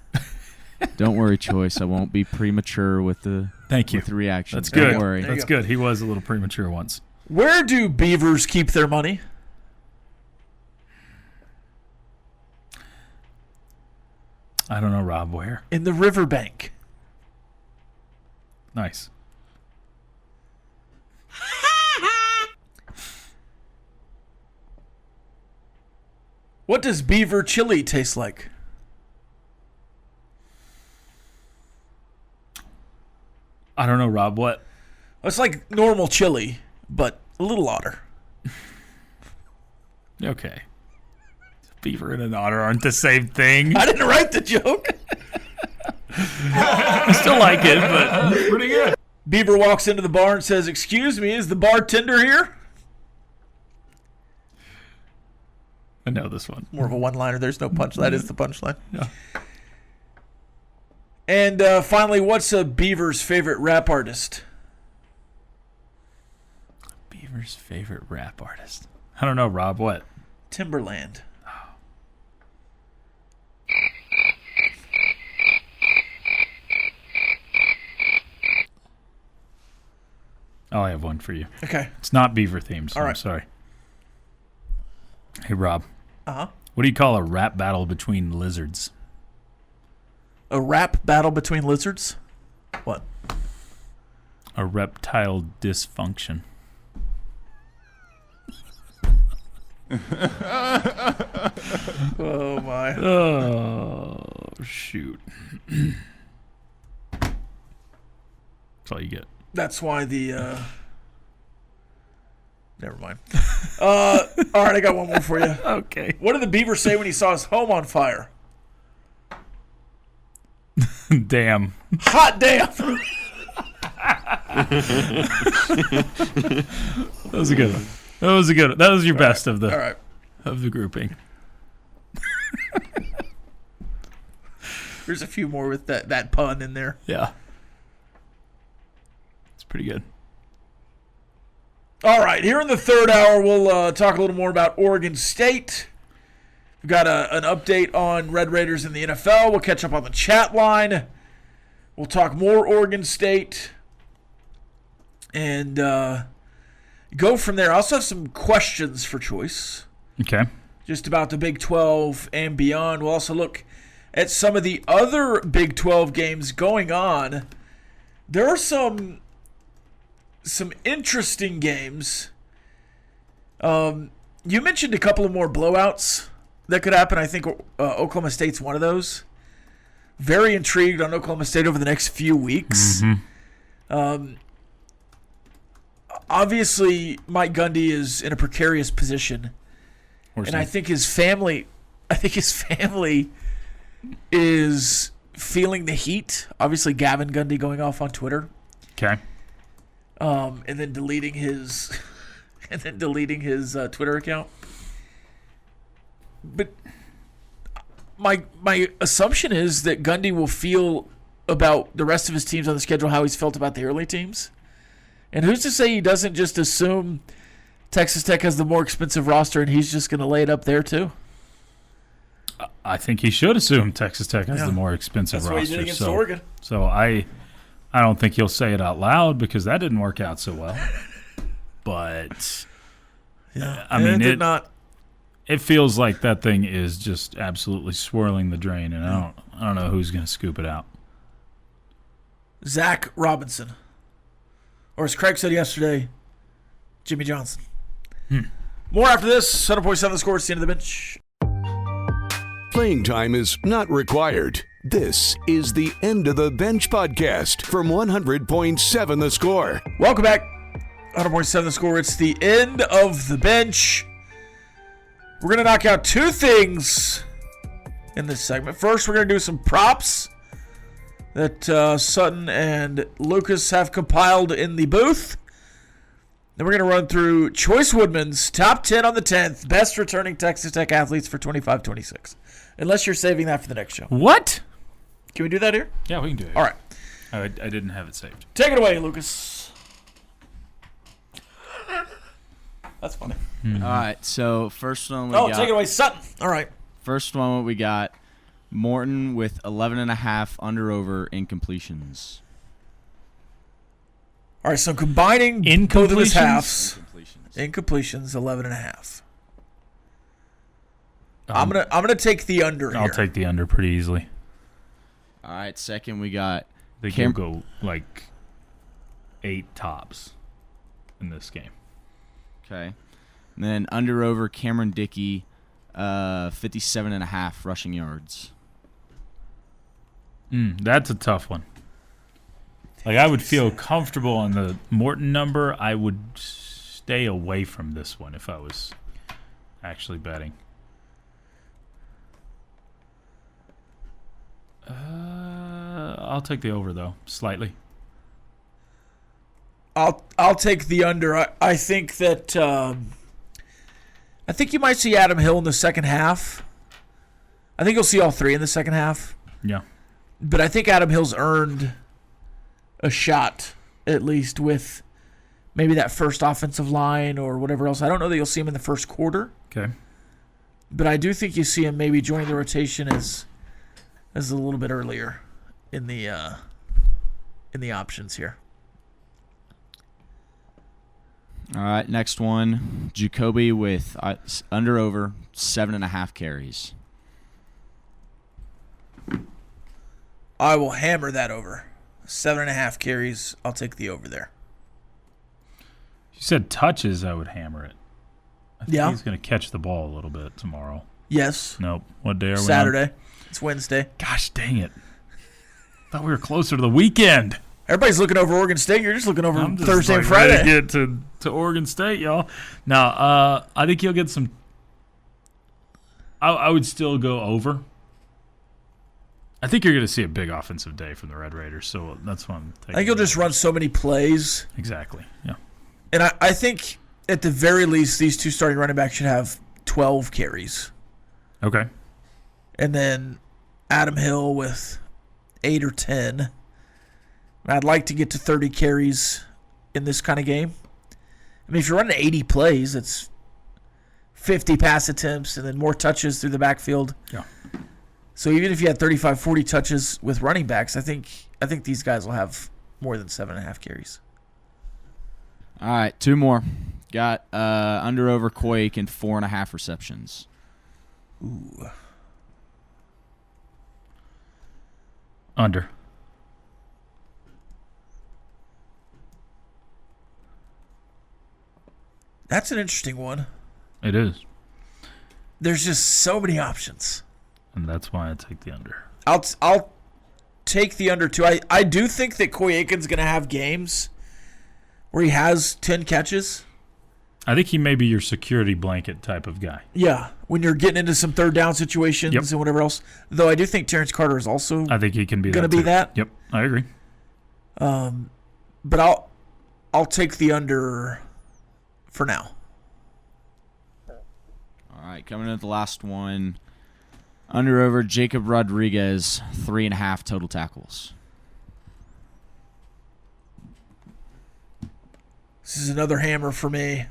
Don't worry, Choice. I won't be premature with the Thank you. with the reaction. That's good. Don't worry. There you That's go. good. He was a little premature once. Where do beavers keep their money? I don't know, Rob. Where? In the riverbank. Nice. What does beaver chili taste like? I don't know, Rob. What? It's like normal chili, but a little otter. Okay. Beaver and an otter aren't the same thing. I didn't write the joke. I still like it, but it's pretty good. Beaver walks into the bar and says, "Excuse me, is the bartender here?" I know this one. More of a one-liner. There's no punch. That is the punchline. Yeah. And finally, what's a beaver's favorite rap artist? Beaver's favorite rap artist. I don't know, Rob. What? Timberland. Oh, I have one for you. Okay. It's not beaver themed, so All I'm right. sorry. Hey, Rob. Uh-huh. What do you call a rap battle between lizards? A rap battle between lizards? What? A reptile dysfunction. Oh, my. Oh, shoot. That's all you get. That's why the... Never mind. All right, I got one more for you. Okay. What did the beaver say when he saw his home on fire? Damn. Hot damn! That was a good one. That was a good one. That was your best of the All right. of the grouping. There's a few more with that pun in there. Yeah. It's pretty good. All right, here in the third hour, we'll talk a little more about Oregon State. We've got an update on Red Raiders in the NFL. We'll catch up on the chat line. We'll talk more Oregon State and go from there. I also have some questions for Choice, Okay. just about the Big 12 and beyond. We'll also look at some of the other Big 12 games going on. There are some interesting games. You mentioned a couple of more blowouts that could happen. I think Oklahoma State's one of those. Very intrigued on Oklahoma State over the next few weeks. Obviously, Mike Gundy is in a precarious position, and I think his family is feeling the heat. Obviously, Gavin Gundy going off on Twitter. Okay. And then deleting his Twitter account. But my assumption is that Gundy will feel about the rest of his teams on the schedule how he's felt about the early teams. And who's to say he doesn't just assume Texas Tech has the more expensive roster and he's just going to lay it up there too? I think he should assume Texas Tech has the more expensive That's roster. what he did against Oregon. So I don't think he'll say it out loud because that didn't work out so well. But Yeah, I mean, it did not. It feels like that thing is just absolutely swirling the drain, and I don't know who's going to scoop it out. Zach Robinson, or as Craig said yesterday, Jimmy Johnson. More after this. 7.7 The Score. It's the end of the bench. Playing time is not required. This is the End of the Bench podcast from 100.7 The Score. Welcome back. 100.7 The Score. It's the end of the bench. We're going to knock out two things in this segment. First, we're going to do some props that Sutton and Lucas have compiled in the booth. Then we're going to run through Choice Woodman's top 10 on the 10th, best returning Texas Tech athletes for 25-26. Unless you're saving that for the next show. What? Can we do that here? Yeah, we can do it. All right. I didn't have it saved. Take it away, Lucas. That's funny. All right, so first one we got. Take it away, Sutton. All right. First one we got Morton with 11.5 under/over incompletions. All right, so combining both of his halves. Incompletions, 11.5. I'm gonna take the under here. I'll take the under pretty easily. All right, second we got. I think he'll go like 8 tops in this game. Okay. And then under/over Cameron Dickey, 57.5 rushing yards. That's a tough one. Like, I would feel comfortable on the Morton number. I would stay away from this one if I was actually betting. I'll take the over, though, slightly. I'll take the under. I think that I think you might see Adam Hill in the second half. I think you'll see all three in the second half. Yeah. But I think Adam Hill's earned a shot, at least with maybe that first offensive line or whatever else. I don't know that you'll see him in the first quarter. Okay. But I do think you see him maybe joining the rotation as a little bit earlier in the options here. All right, next one, Jacoby with under/over 7.5 carries. I will hammer that over. 7.5 carries. I'll take the over there. You said touches, I would hammer it. I think Yeah. he's going to catch the ball a little bit tomorrow. Yes. Nope. What day are we on? Saturday. It's Wednesday. Gosh dang it. Thought we were closer to the weekend. Everybody's looking over Oregon State. You're just looking over I'm just Thursday and ready Friday. to get to Oregon State, y'all. Now, I think he'll get some. I would still go over. I think you're going to see a big offensive day from the Red Raiders, so that's what I'm taking. I think he'll just run so many plays. Exactly, yeah. And I think at the very least, these two starting running backs should have 12 carries. Okay. And then Adam Hill with 8 or 10. I'd like to get to 30 carries in this kind of game. I mean, if you're running 80 plays, it's 50 pass attempts and then more touches through the backfield. Yeah. So even if you had 35, 40 touches with running backs, I think these guys will have more than 7.5 carries. All right, 2 more. Got under/over Quake and 4.5 receptions. Ooh. Under. That's an interesting one. It is. There's just so many options. And that's why I take the under. I'll take the under too. I do think that Coy Aiken's going to have games where he has 10 catches. I think he may be your security blanket type of guy. Yeah, when you're getting into some third down situations and whatever else. Though I do think Terrence Carter is also I think he can be going to be that. Yep, I agree. But I'll take the under for now. All right, coming into the last one. Under/over Jacob Rodriguez, 3.5 total tackles. This is another hammer for me.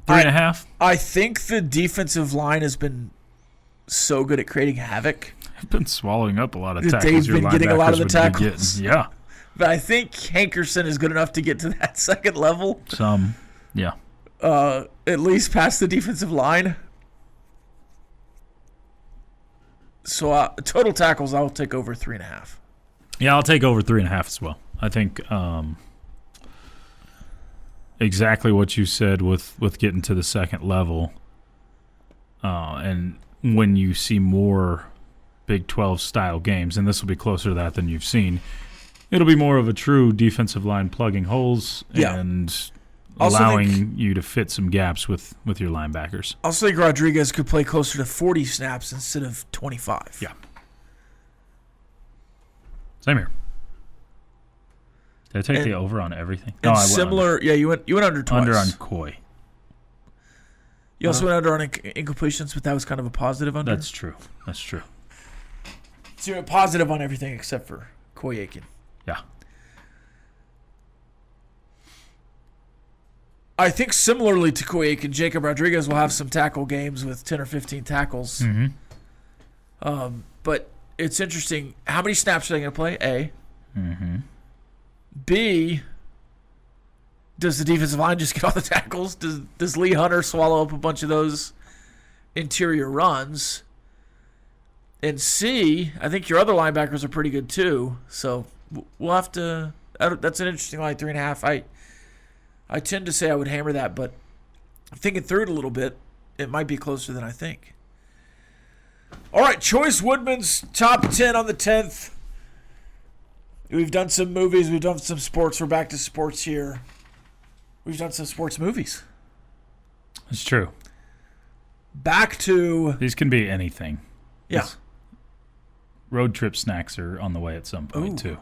3.5? I think the defensive line has been so good at creating havoc. I've been swallowing up a lot of They've tackles. been getting a lot of the tackles. Yeah. But I think Hankerson is good enough to get to that second level. Yeah. At least past the defensive line. So total tackles, I'll take over 3.5. Yeah, I'll take over 3.5 as well. I think exactly what you said with getting to the second level. And when you see more Big 12 style games, and this will be closer to that than you've seen, it'll be more of a true defensive line plugging holes and allowing you to fit some gaps with your linebackers. I also think Rodriguez could play closer to 40 snaps instead of 25. Yeah. Same here. Did I take the over on everything? No, I went similar. Under. Yeah, you went under twice. Under on Coy. You also went under on incompletions, but that was kind of a positive under. That's true. So you went positive on everything except for Coy Aiken. Yeah. I think similarly to Coy Aiken, Jacob Rodriguez will have some tackle games with 10 or 15 tackles. Mm-hmm. But it's interesting. How many snaps are they going to play? A. Mm-hmm. B, does the defensive line just get all the tackles? Does Lee Hunter swallow up a bunch of those interior runs? And C, I think your other linebackers are pretty good too. So we'll have to. That's an interesting line, 3.5. I tend to say I would hammer that, but thinking through it a little bit, it might be closer than I think. All right, Choice Woodman's top 10 on the 10th. We've done some movies. We've done some sports. We're back to sports here. We've done some sports movies. It's true. Back to... These can be anything. Yeah. These road trip snacks are on the way at some point, too,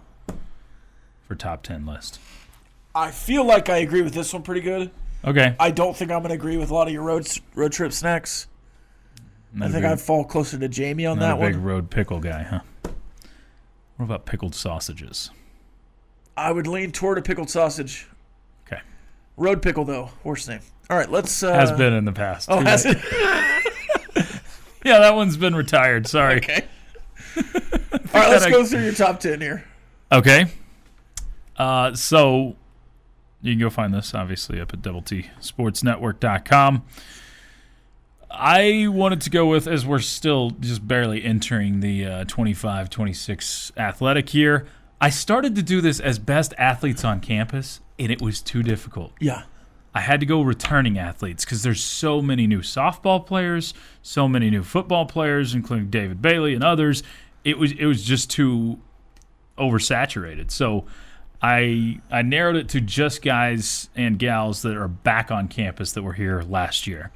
for top 10 list. I feel like I agree with this one pretty good. Okay. I don't think I'm going to agree with a lot of your road trip snacks. I think I'd fall closer to Jamie on that one. Not a big road pickle guy, huh? What about pickled sausages? I would lean toward a pickled sausage. Okay. Road pickle, though. Horse name. All right, let's... Has been in the past. Oh, has it? Yeah, that one's been retired. Sorry. Okay. All right, let's go through your top 10 here. Okay. So you can go find this, obviously, up at doubleTSportsNetwork.com. I wanted to go with, as we're still just barely entering the 25-26 athletic year, I started to do this as best athletes on campus, and it was too difficult. Yeah. I had to go returning athletes because there's so many new softball players, so many new football players, including David Bailey and others. It was just too oversaturated. So I narrowed it to just guys and gals that are back on campus that were here last year.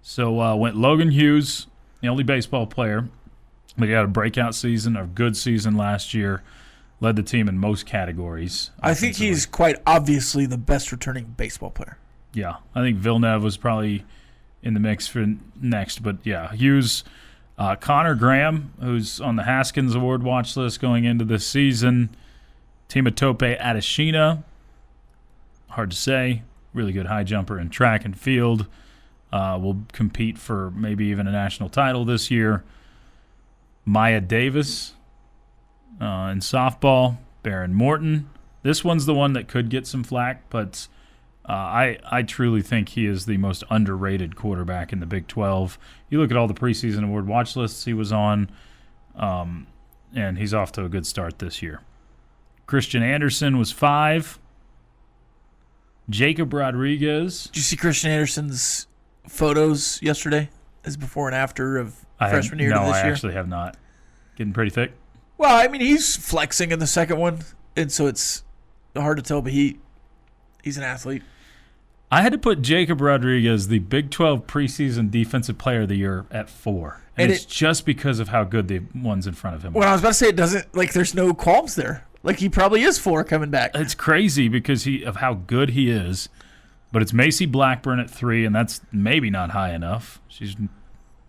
So went Logan Hughes, the only baseball player. But he had a breakout season, a good season last year. Led the team in most categories. I think he's quite obviously the best returning baseball player. Yeah, I think Villeneuve was probably in the mix for next. But, yeah, Hughes, Connor Graham, who's on the Haskins Award watch list going into this season. Timatope Adeshina, hard to say, really good high jumper in track and field. Will compete for maybe even a national title this year. Maya Davis in softball. Baron Morton. This one's the one that could get some flack, but I truly think he is the most underrated quarterback in the Big 12. You look at all the preseason award watch lists he was on, and he's off to a good start this year. Christian Anderson was 5. Jacob Rodriguez. Did you see Christian Anderson's photos yesterday, as before and after of freshman year to this year? No, I actually have not. Getting pretty thick? Well, I mean, he's flexing in the second one, and so it's hard to tell, but he's an athlete. I had to put Jacob Rodriguez, the Big 12 preseason Defensive Player of the Year, at 4. And it's just because of how good the ones in front of him are. Well, I was about to say, it doesn't, like, there's no qualms there. Like, he probably is 4 coming back. It's crazy because of how good he is. But it's Macy Blackburn at 3, and that's maybe not high enough. She's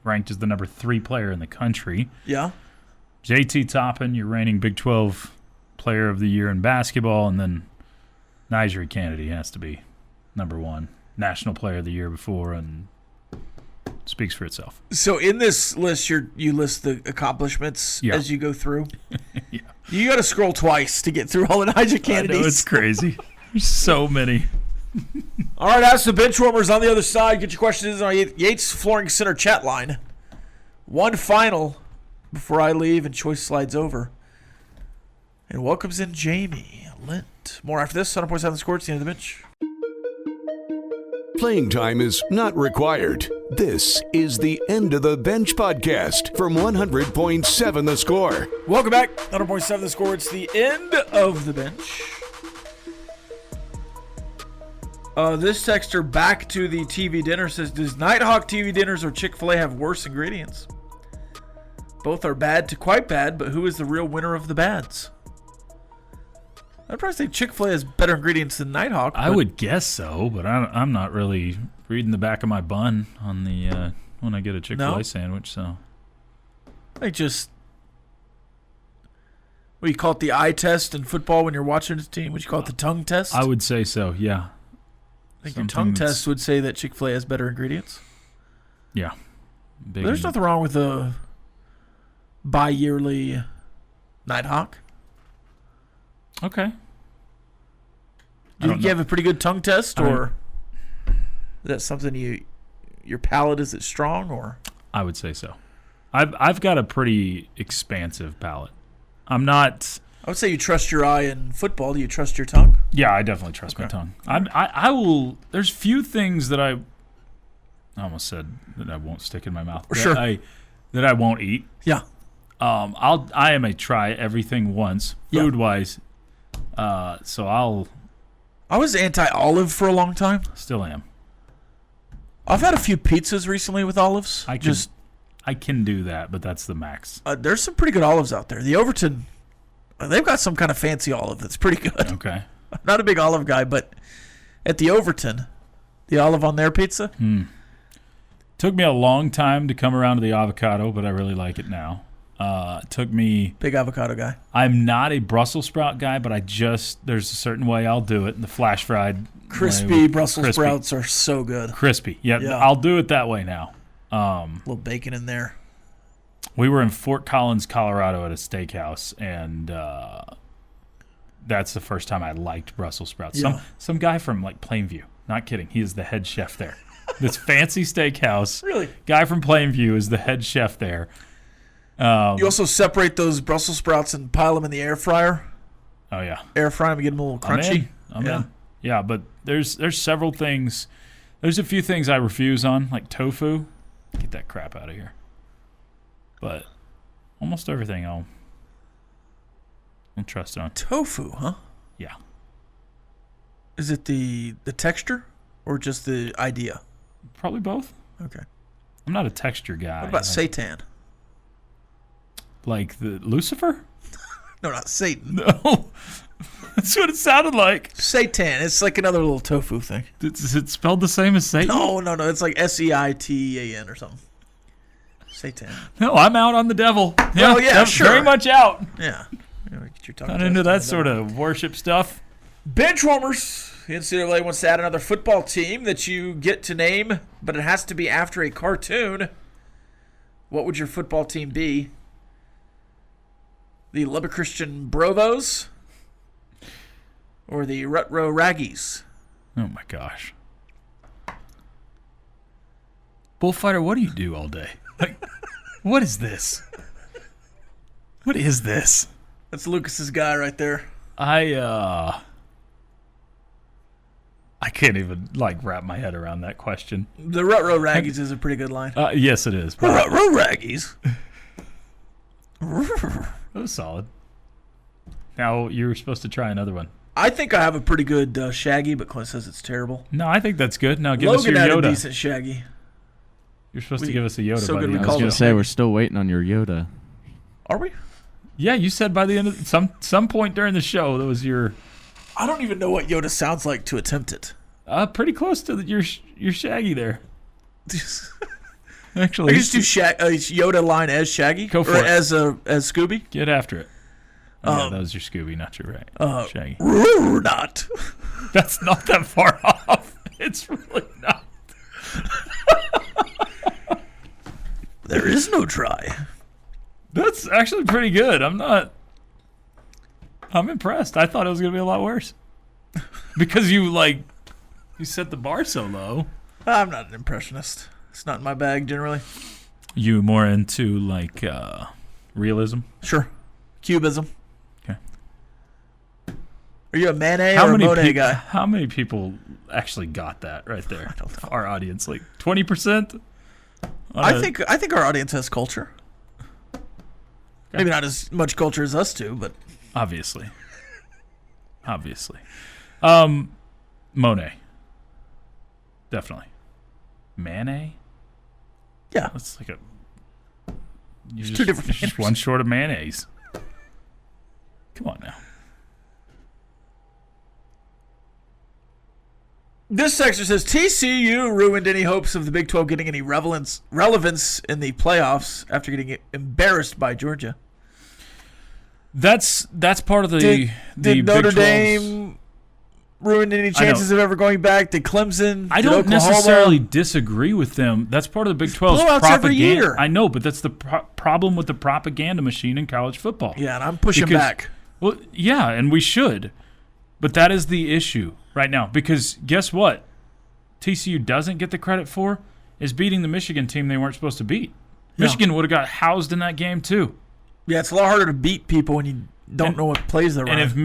ranked as the number 3 player in the country. Yeah. JT Toppin, your reigning Big 12 Player of the Year in basketball, and then Nigel Kennedy has to be number 1. National Player of the Year before, and speaks for itself. So in this list, you list the accomplishments as you go through? Yeah. You got to scroll twice to get through all the Nigel Kennedys. I know, it's crazy. There's so many. All right, Ask the Benchwarmers on the other side. Get your questions on Yates Flooring Center chat line. One final before I leave and Choice slides over. And welcomes in Jamie Lint. More after this. 100.7 The Score. It's the end of the bench. Playing time is not required. This is the End of the Bench podcast from 100.7 The Score. Welcome back. 100.7 The Score. It's the end of the bench. This texter back to the TV dinner says, does Nighthawk TV dinners or Chick-fil-A have worse ingredients? Both are bad to quite bad, but who is the real winner of the bads? I'd probably say Chick-fil-A has better ingredients than Nighthawk. I would guess so, but I'm not really reading the back of my bun on the when I get a Chick-fil-A sandwich. So I just, what do you call it, the eye test in football when you're watching a team? Would you call it the tongue test? I would say so. Yeah. I think your tongue test would say that Chick-fil-A has better ingredients. Yeah. There's nothing wrong with a bi-yearly Nighthawk. Okay. Do you think you have a pretty good tongue test, or is that something your palate is it strong, or? I would say so. I've got a pretty expansive palate. I'm not. I would say you trust your eye in football. Do you trust your tongue? Yeah, I definitely trust my tongue. I will. There's few things that I almost said that I won't stick in my mouth. Sure. That I won't eat. Yeah. I am a try everything once food wise. So I was anti-olive for a long time. Still am. I've had a few pizzas recently with olives. I can do that, but that's the max. There's some pretty good olives out there. The Overton, they've got some kind of fancy olive that's pretty good. Okay. I'm not a big olive guy, but at the Overton, the olive on their pizza. Took me a long time to come around to the avocado, but I really like it now. Took me. Big avocado guy. I'm not a Brussels sprout guy, but there's a certain way I'll do it. The flash fried. Crispy Brussels sprouts are so good. Crispy. Yeah, I'll do it that way now. A little bacon in there. We were in Fort Collins, Colorado at a steakhouse, and that's the first time I liked Brussels sprouts. Yeah. Some guy from like Plainview. Not kidding. He is the head chef there. This fancy steakhouse. Really? Guy from Plainview is the head chef there. You also separate those Brussels sprouts and pile them in the air fryer. Oh yeah, air fry them, get them a little crunchy. I'm in. Yeah, but there's several things. There's a few things I refuse on, like tofu. Get that crap out of here. But almost everything I'll trust on. Tofu, huh? Yeah. Is it the texture or just the idea? Probably both. Okay. I'm not a texture guy. What about seitan? Like the Lucifer? No, not Satan. No. That's what it sounded like. Seitan. It's like another little tofu thing. Is it spelled the same as Satan? No. It's like Seitan or something. Seitan. No, I'm out on the devil. Yeah, sure. Very much out. Yeah. Get your tongue not into that sort of worship stuff. Benchwarmers. The NCAA wants to add another football team that you get to name, but it has to be after a cartoon. What would your football team be? The Lubbock Christian Brovos or the Rutro Raggies? Oh my gosh. Bullfighter, what do you do all day? Like, what is this? What is this? That's Lucas's guy right there. I can't even wrap my head around that question. The Rutro Raggies is a pretty good line. Yes, it is. Rutro Raggies. That was solid. Now you were supposed to try another one. I think I have a pretty good Shaggy, but Clint says it's terrible. No, I think that's good. Now give Logan us your Yoda. had a decent Shaggy. You're supposed to give us a Yoda. So by good the we end. I was called going it to say, we're still waiting on your Yoda. Are we? Yeah, you said by the end of some point during the show that was your. I don't even know what Yoda sounds like to attempt it. Pretty close to your Shaggy there. Actually, I just do Yoda line as Shaggy. Go for or it. as Scooby. Get after it. Yeah, that was your Scooby, not your Shaggy. Not. That's not that far off. It's really not. There is no try. That's actually pretty good. I'm impressed. I thought it was going to be a lot worse. Because you set the bar so low. I'm not an impressionist. It's not in my bag generally. You more into realism? Sure. Cubism. Okay. Are you a Manet or a Monet guy? How many people actually got that right there? I don't know. Our audience, 20%? I think our audience has culture. Okay. Maybe not as much culture as us do, but obviously. Monet. Definitely. Manet? Yeah. That's like two different just one short of mayonnaise. Come on now. This section says TCU ruined any hopes of the Big 12 getting any relevance in the playoffs after getting embarrassed by Georgia. That's part of the Did Big Notre 12's Dame ruin any chances of ever going back? Did Clemson? I did don't Oklahoma? necessarily disagree with them. That's part of the Big 12's blowouts propaganda. every year. I know, but that's the problem with the propaganda machine in college football. Yeah, and I'm pushing back. Well, yeah, and we should. But that is the issue right now. Because guess what? TCU doesn't get the credit for is beating the Michigan team they weren't supposed to beat. Michigan would have got housed in that game too. Yeah, it's a lot harder to beat people when you don't know what plays they're running. And if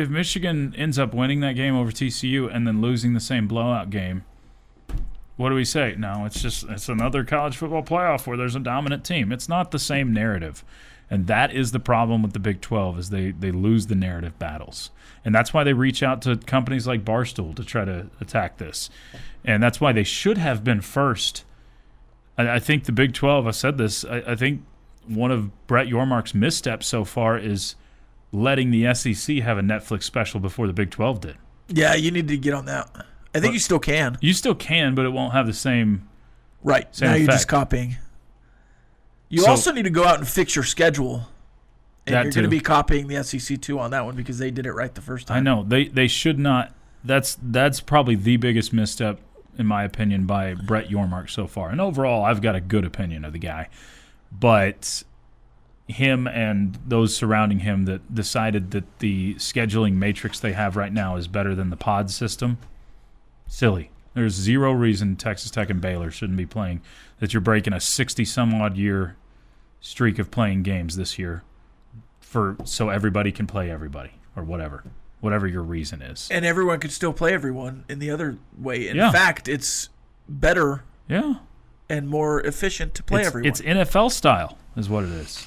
Michigan ends up winning that game over TCU and then losing the same blowout game, what do we say? No, it's another college football playoff where there's a dominant team. It's not the same narrative. And that is the problem with the Big 12 is they lose the narrative battles. And that's why they reach out to companies like Barstool to try to attack this. And that's why they should have been first. I think the Big 12, I said this, I think one of Brett Yormark's missteps so far is letting the SEC have a Netflix special before the Big 12 did. Yeah, you need to get on that. I think you still can. You still can, but it won't have the same Right. same now effect. you're just copying. You also need to go out and fix your schedule. And That you're going to too. be copying the SEC too on that one because they did it right the first time. I know. They should not. That's probably the biggest misstep, in my opinion, by Brett Yormark so far. And overall, I've got a good opinion of the guy. But him and those surrounding him that decided that the scheduling matrix they have right now is better than the pod system, silly. There's zero reason Texas Tech and Baylor shouldn't be playing, that you're breaking a 60-some-odd year streak of playing games this year so everybody can play everybody or whatever your reason is. And everyone could still play everyone in the other way. In Yeah. fact, it's better and more efficient to play everyone. It's NFL style is what it is.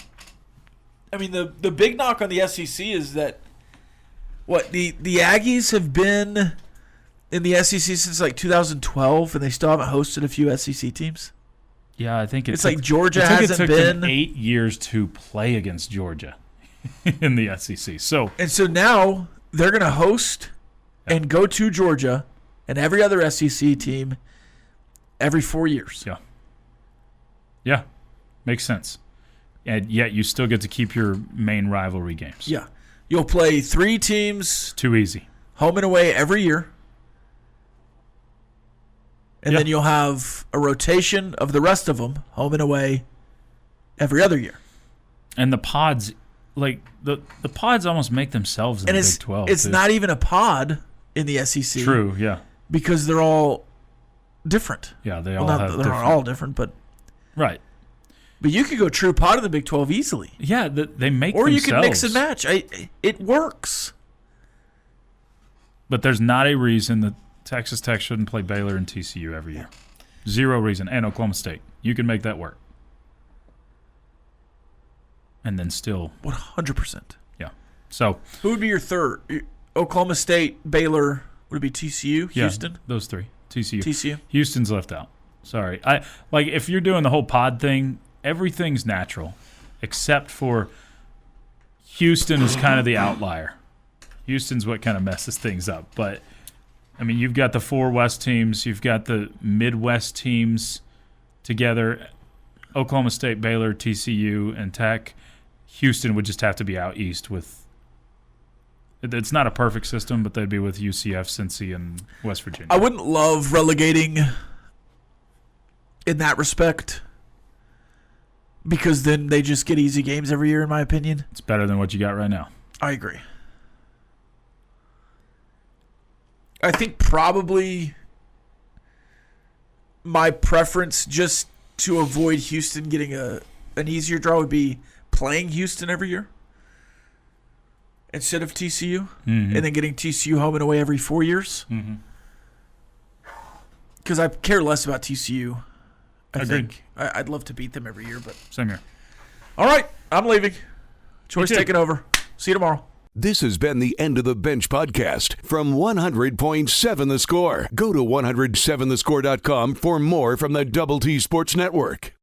I mean, the big knock on the SEC is that the Aggies have been in the SEC since like 2012, and they still haven't hosted a few SEC teams. Yeah, I think it's like Georgia hasn't it took been them 8 years to play against Georgia in the SEC. So now they're going to host and go to Georgia and every other SEC team every 4 years. Yeah, makes sense. And yet you still get to keep your main rivalry games. Yeah, you'll play 3 teams. Too easy. Home and away every year. And then you'll have a rotation of the rest of them, home and away, every other year. And the pods, like the pods almost make themselves in the Big 12. It's not even a pod in the SEC. True, yeah. Because they're all different. Yeah, they all have they're different. not all different, but Right. But you could go true pod in the Big 12 easily. Yeah, they make or themselves. You can mix and match. It works. But there's not a reason that Texas Tech shouldn't play Baylor and TCU every year. Zero reason. And Oklahoma State. You can make that work. And then still 100%. Yeah. So who would be your third? Oklahoma State, Baylor, would it be TCU, Houston? Yeah, those 3. TCU. Houston's left out. Sorry. If you're doing the whole pod thing, everything's natural except for Houston is kind of the outlier. Houston's what kind of messes things up. But I mean, you've got the 4 West teams, you've got the Midwest teams together, Oklahoma State, Baylor, TCU, and Tech. Houston would just have to be out east with – it's not a perfect system, but they'd be with UCF, Cincy, and West Virginia. I wouldn't love relegating in that respect because then they just get easy games every year, in my opinion. It's better than what you got right now. I agree. I think probably my preference just to avoid Houston getting an easier draw would be playing Houston every year instead of TCU, and then getting TCU home and away every 4 years. Because I care less about TCU. I think I'd love to beat them every year, but same here. All right, I'm leaving. Choice taking over. See you tomorrow. This has been the End of the Bench podcast from 100.7 The Score. Go to 107thescore.com for more from the Double T Sports Network.